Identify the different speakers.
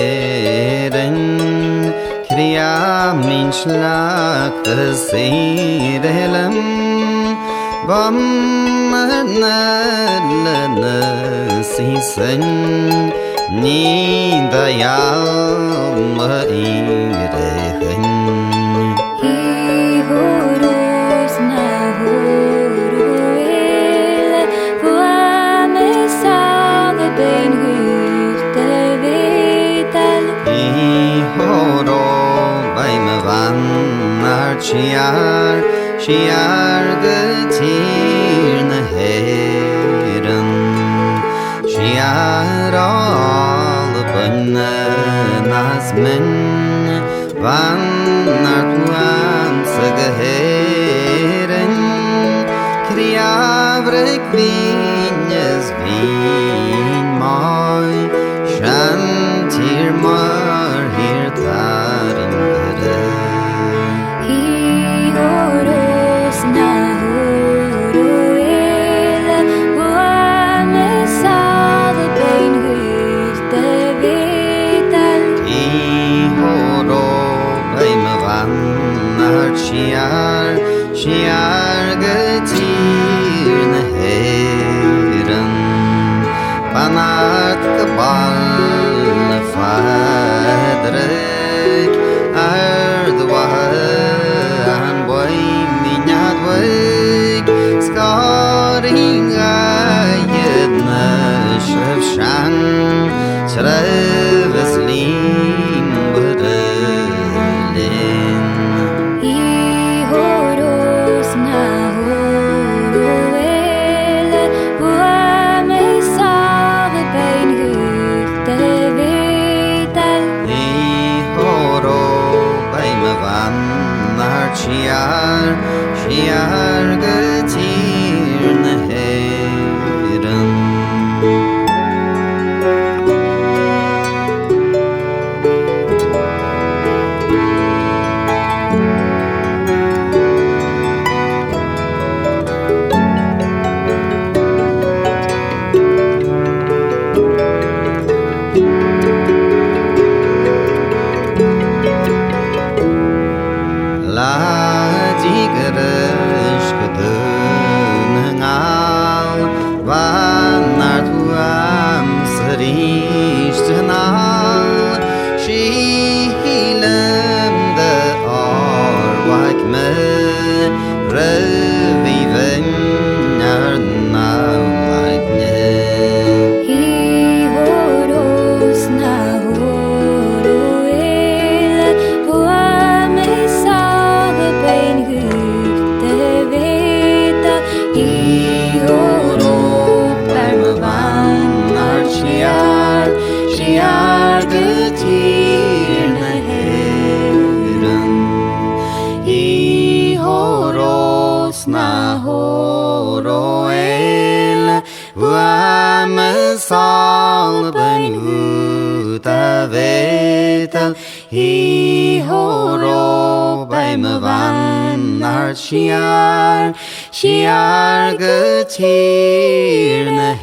Speaker 1: heren Kriya min shlak sirelem Bam nalana sisen Ni dayal ma irehen Shiar getir ne heren Shiar al nazmen Van nartuam segeheren Kriavrek vinjes vin moi Shantir mar hirtarin Shiar getir ne heren Panat kabal fadrek Ardwahan boy minyat wik Skaring ayed na shrevshan Shreveslim berlin Shiar getir ne heren Sal ben utavetel Hi horo bij me van naar Shiar getir ne